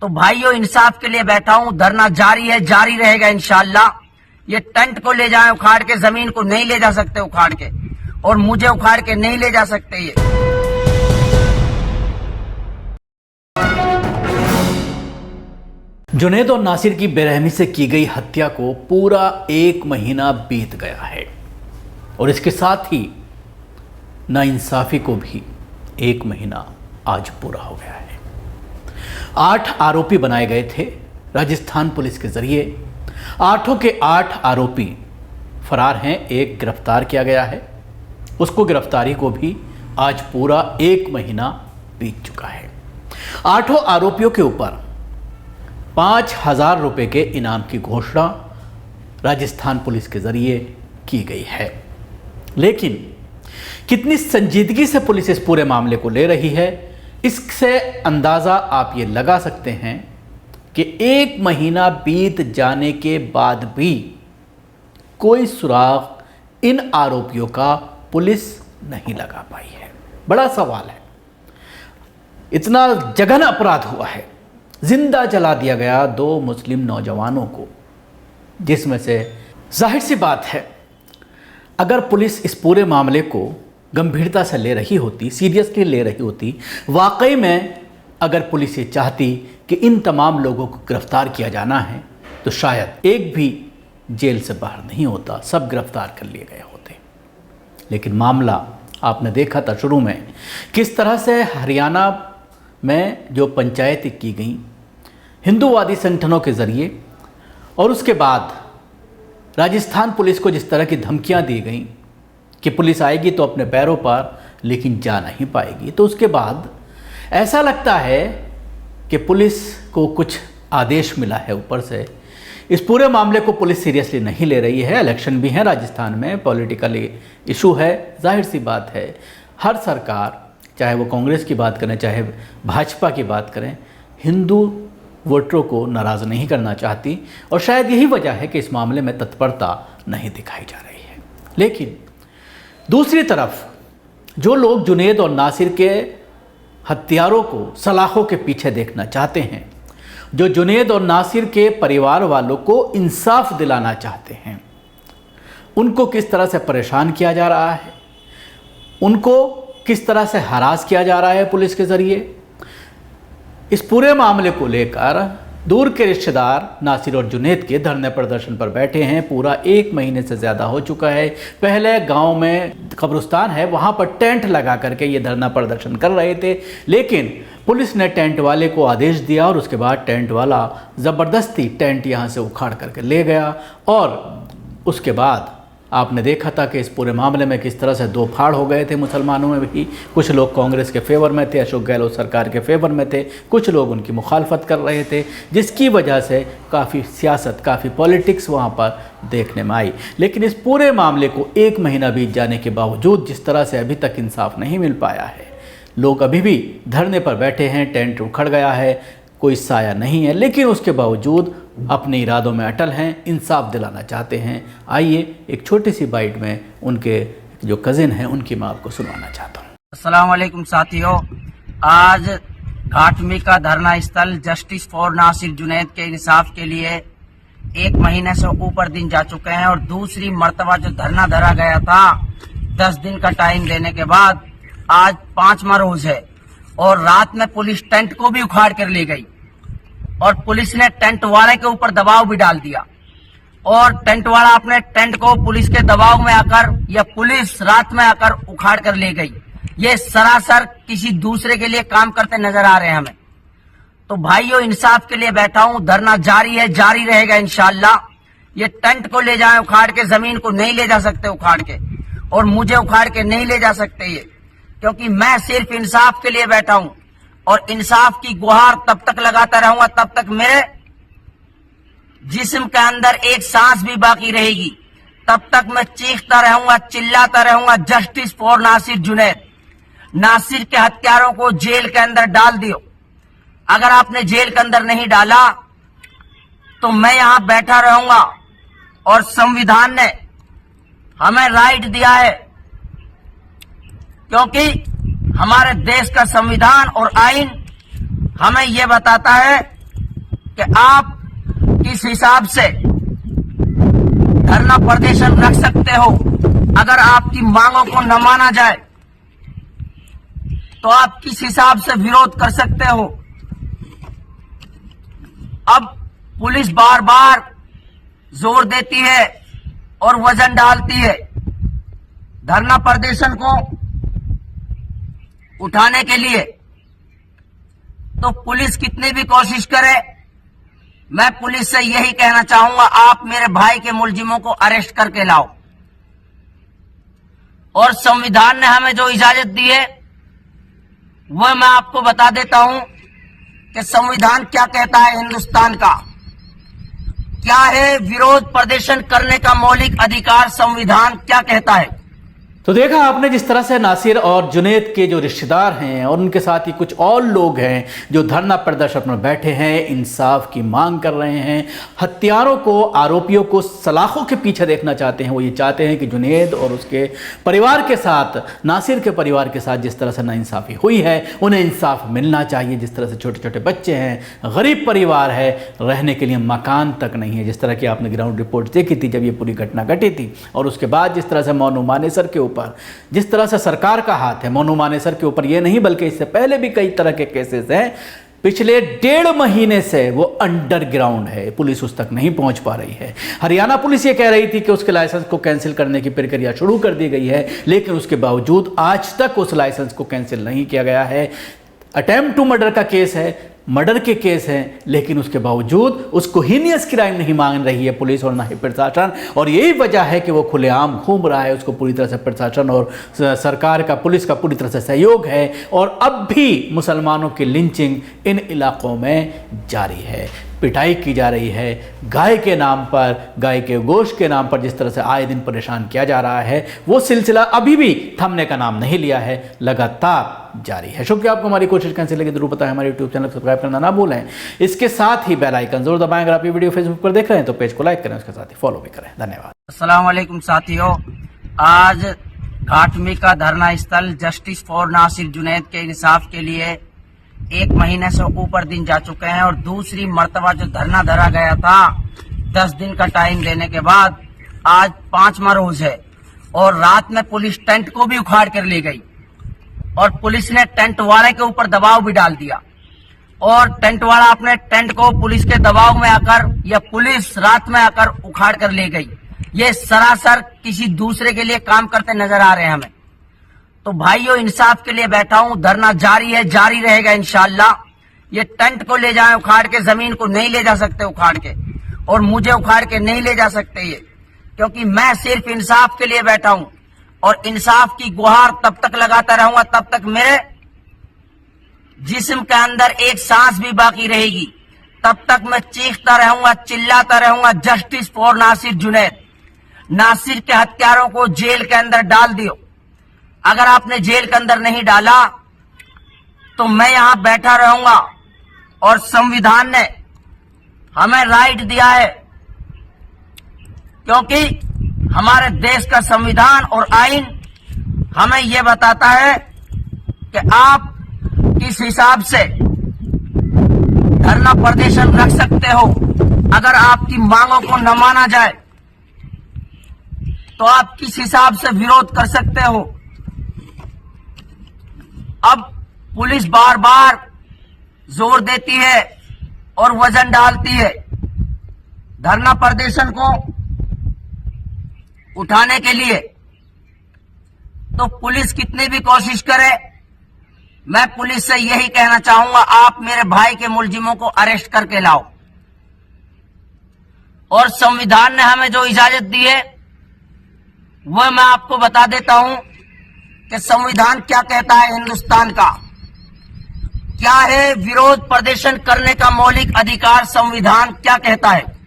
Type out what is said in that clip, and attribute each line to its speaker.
Speaker 1: तो भाइयों इंसाफ के लिए बैठा हूं। धरना जारी है, जारी रहेगा इंशाअल्लाह। ये टेंट को ले जाए उखाड़ के, जमीन को नहीं ले जा सकते उखाड़ के, और मुझे उखाड़ के नहीं ले जा सकते। ये
Speaker 2: जुनैद और नासिर की बेरहमी से की गई हत्या को पूरा 1 महीना बीत गया है और इसके साथ ही नाइंसाफी को भी 1 महीना आज पूरा हो गया है। 8 आरोपी बनाए गए थे राजस्थान पुलिस के जरिए। 8 के 8 आरोपी फरार हैं। एक गिरफ्तार किया गया है, उसको गिरफ्तारी को भी आज पूरा 1 महीना बीत चुका है। 8 आरोपियों के ऊपर 5,000 रुपये के इनाम की घोषणा राजस्थान पुलिस के जरिए की गई है। लेकिन कितनी संजीदगी से पुलिस इस पूरे मामले को ले रही है, इससे अंदाज़ा आप ये लगा सकते हैं कि 1 महीना बीत जाने के बाद भी कोई सुराग इन आरोपियों का पुलिस नहीं लगा पाई है। बड़ा सवाल है। इतना जघन्य अपराध हुआ है, जिंदा जला दिया गया 2 मुस्लिम नौजवानों को, जिसमें से जाहिर सी बात है अगर पुलिस इस पूरे मामले को गंभीरता से ले रही होती, सीरियसली ले रही होती, वाकई में अगर पुलिस ये चाहती कि इन तमाम लोगों को गिरफ्तार किया जाना है, तो शायद एक भी जेल से बाहर नहीं होता, सब गिरफ्तार कर लिए गए होते। लेकिन मामला आपने देखा था शुरू में किस तरह से हरियाणा में जो पंचायतें की गई हिंदूवादी संगठनों के ज़रिए, और उसके बाद राजस्थान पुलिस को जिस तरह की धमकियां दी गई कि पुलिस आएगी तो अपने पैरों पर, लेकिन जा नहीं पाएगी। तो उसके बाद ऐसा लगता है कि पुलिस को कुछ आदेश मिला है ऊपर से। इस पूरे मामले को पुलिस सीरियसली नहीं ले रही है। इलेक्शन भी है राजस्थान में, पॉलिटिकल इशू है। जाहिर सी बात है हर सरकार, चाहे वो कांग्रेस की बात करें चाहे भाजपा की बात करें, हिंदू वोटरों को नाराज़ नहीं करना चाहती, और शायद यही वजह है कि इस मामले में तत्परता नहीं दिखाई जा रही है। लेकिन दूसरी तरफ जो लोग जुनैद और नासिर के हत्यारों को सलाखों के पीछे देखना चाहते हैं, जो जुनैद और नासिर के परिवार वालों को इंसाफ दिलाना चाहते हैं, उनको किस तरह से परेशान किया जा रहा है, उनको किस तरह से हरास किया जा रहा है पुलिस के ज़रिए, इस पूरे मामले को लेकर दूर के रिश्तेदार नासिर और जुनैद के धरने प्रदर्शन पर बैठे हैं। पूरा 1 महीने से ज़्यादा हो चुका है। पहले गांव में कब्रिस्तान है, वहां पर टेंट लगा करके ये धरना प्रदर्शन कर रहे थे, लेकिन पुलिस ने टेंट वाले को आदेश दिया और उसके बाद टेंट वाला ज़बरदस्ती टेंट यहां से उखाड़ करके ले गया। और उसके बाद आपने देखा था कि इस पूरे मामले में किस तरह से 2 फाड़ हो गए थे मुसलमानों में भी। कुछ लोग कांग्रेस के फेवर में थे, अशोक गहलोत सरकार के फेवर में थे, कुछ लोग उनकी मुखालफत कर रहे थे, जिसकी वजह से काफ़ी सियासत, काफ़ी पॉलिटिक्स वहाँ पर देखने में आई। लेकिन इस पूरे मामले को 1 महीना बीत जाने के बावजूद जिस तरह से अभी तक इंसाफ नहीं मिल पाया है, लोग अभी भी धरने पर बैठे हैं, टेंट उखड़ गया है, कोई साया नहीं है, लेकिन उसके बावजूद अपने इरादों में अटल हैं, इंसाफ दिलाना चाहते हैं। आइए एक छोटी सी बाइट में उनके जो कजिन हैं उनकी मैं आपको सुनवाना चाहता हूँ।
Speaker 1: अस्सलाम वालेकुम साथियों, आज घाटमी का धरना स्थल जस्टिस फॉर नासिर जुनैद के इंसाफ के लिए 1 महीने से ऊपर दिन जा चुके हैं, और दूसरी मर्तबा जो धरना धरा गया था 10 दिन का टाइम देने के बाद आज 5वां रोज है, और रात में पुलिस टेंट को भी उखाड़ कर ले गई, और पुलिस ने टेंट वाले के ऊपर दबाव भी डाल दिया, और टेंट वाला अपने टेंट को पुलिस के दबाव में आकर या पुलिस रात में आकर उखाड़ कर ले गई। ये सरासर किसी दूसरे के लिए काम करते नजर आ रहे हैं हमें। तो भाइयों इंसाफ के लिए बैठा हूं। धरना जारी है, जारी रहेगा इंशाअल्लाह। ये टेंट को ले जाए उखाड़ के, जमीन को नहीं ले जा सकते उखाड़ के, और मुझे उखाड़ के नहीं ले जा सकते ये, क्योंकि मैं सिर्फ इंसाफ के लिए बैठा हूं, और इंसाफ की गुहार तब तक लगाता रहूंगा तब तक मेरे जिस्म के अंदर एक सांस भी बाकी रहेगी, तब तक मैं चीखता रहूंगा, चिल्लाता रहूंगा, जस्टिस फॉर नासिर जुनैद। नासिर के हत्यारों को जेल के अंदर डाल दियो। अगर आपने जेल के अंदर नहीं डाला तो मैं यहां बैठा रहूंगा, और संविधान ने हमें राइट दिया है, क्योंकि हमारे देश का संविधान और आइन हमें यह बताता है कि आप किस हिसाब से धरना प्रदर्शन रख सकते हो। अगर आपकी मांगों को न माना जाए तो आप किस हिसाब से विरोध कर सकते हो। अब पुलिस बार बार जोर देती है और वजन डालती है धरना प्रदर्शन को उठाने के लिए, तो पुलिस कितनी भी कोशिश करे, मैं पुलिस से यही कहना चाहूंगा, आप मेरे भाई के मुलजिमों को अरेस्ट करके लाओ। और संविधान ने हमें जो इजाजत दी है वह मैं आपको बता देता हूं कि संविधान क्या कहता है। हिंदुस्तान का क्या है विरोध प्रदर्शन करने का मौलिक अधिकार, संविधान क्या कहता है।
Speaker 2: तो देखा आपने जिस तरह से नासिर और जुनैद के जो रिश्तेदार हैं और उनके साथ ही कुछ और लोग हैं जो धरना प्रदर्शन में बैठे हैं, इंसाफ की मांग कर रहे हैं, हत्यारों को, आरोपियों को सलाखों के पीछे देखना चाहते हैं। वो ये चाहते हैं कि जुनैद और उसके परिवार के साथ, नासिर के परिवार के साथ जिस तरह से नाइंसाफ़ी हुई है उन्हें इंसाफ मिलना चाहिए। जिस तरह से छोटे छोटे बच्चे हैं, गरीब परिवार है, रहने के लिए मकान तक नहीं है। जिस तरह की आपने ग्राउंड रिपोर्ट देखी थी जब ये पूरी घटना घटी थी, और उसके बाद जिस तरह से मोनू मानेसर के ऊपर जिस तरह से सरकार का हाथ है, मोनू मानेसर के ऊपर ये नहीं बल्कि इससे पहले भी कई तरह के केसेस हैं। पिछले 1.5 महीने से वो अंडरग्राउंड है, पुलिस उस तक नहीं पहुंच पा रही है। हरियाणा पुलिस ये कह रही थी कि उसके लाइसेंस को कैंसिल करने की प्रक्रिया शुरू कर दी गई है, लेकिन उसके बावजूद आज तक उस लाइसेंस को कैंसिल नहीं किया गया है। अटेम्प्ट टू मर्डर का केस है, मर्डर के केस हैं, लेकिन उसके बावजूद उसको हीनियस क्राइम नहीं मान रही है पुलिस और ना ही प्रशासन। और यही वजह है कि वो खुलेआम घूम रहा है। उसको पूरी तरह से प्रशासन और सरकार का, पुलिस का पूरी तरह से सहयोग है। और अब भी मुसलमानों की लिंचिंग इन इलाकों में जारी है, पिटाई की जा रही है। गाय के नाम पर, गाय के गोश्त के नाम पर जिस तरह से आए दिन परेशान किया जा रहा है, वो सिलसिला अभी भी थमने का नाम नहीं लिया है, लगातार जारी है। शुक्रिया आपको। हमारी कोशिश कैसे लगी जरूर बताएं। हमारे यूट्यूब चैनल सब्सक्राइब करना ना भूलें। इसके साथ ही बेल आइकन जरूर दबाएं। अगर आप ये वीडियो फेसबुक पर देख रहे हैं तो पेज को लाइक करें, उसके साथ ही फॉलो भी करें। धन्यवाद।
Speaker 1: अस्सलाम वालेकुम साथियों, आज घाटमी का धरना स्थल जस्टिस फॉर नासिर जुनैद के इंसाफ के लिए 1 महीने से ऊपर दिन जा चुके हैं और दूसरी मर्तबा जो धरना धरा गया था 10 दिन का टाइम देने के बाद आज 5वां रोज है। और रात में पुलिस टेंट को भी उखाड़ कर ले गई और पुलिस ने टेंट वाले के ऊपर दबाव भी डाल दिया और टेंट वाला अपने टेंट को पुलिस के दबाव में आकर या पुलिस रात में आकर उखाड़ कर ले गई। ये सरासर किसी दूसरे के लिए काम करते नजर आ रहे हैं हमें। तो भाइयों, इंसाफ के लिए बैठा हूं, धरना जारी है, जारी रहेगा इंशाअल्लाह। ये टेंट को ले जाए उखाड़ के, जमीन को नहीं ले जा सकते उखाड़ के, और मुझे उखाड़ के नहीं ले जा सकते ये, क्योंकि मैं सिर्फ इंसाफ के लिए बैठा हूं और इंसाफ की गुहार तब तक लगाता रहूंगा तब तक मेरे जिस्म के अंदर एक सांस भी बाकी रहेगी। तब तक मैं चीखता रहूंगा, चिल्लाता रहूंगा, जस्टिस फॉर नासिर जुनैद। नासिर के हत्यारों को जेल के अंदर डाल दियो। अगर आपने जेल के अंदर नहीं डाला तो मैं यहां बैठा रहूंगा। और संविधान ने हमें राइट दिया है, क्योंकि हमारे देश का संविधान और आइन हमें यह बताता है कि आप किस हिसाब से धरना प्रदर्शन रख सकते हो। अगर आपकी मांगों को न माना जाए तो आप किस हिसाब से विरोध कर सकते हो। अब पुलिस बार बार जोर देती है और वजन डालती है धरना प्रदर्शन को उठाने के लिए, तो पुलिस कितनी भी कोशिश करे, मैं पुलिस से यही कहना चाहूंगा, आप मेरे भाई के मुलजिमों को अरेस्ट करके लाओ। और संविधान ने हमें जो इजाजत दी है वह मैं आपको बता देता हूं कि संविधान क्या कहता है। हिंदुस्तान का क्या है विरोध प्रदर्शन करने का मौलिक अधिकार, संविधान क्या कहता है।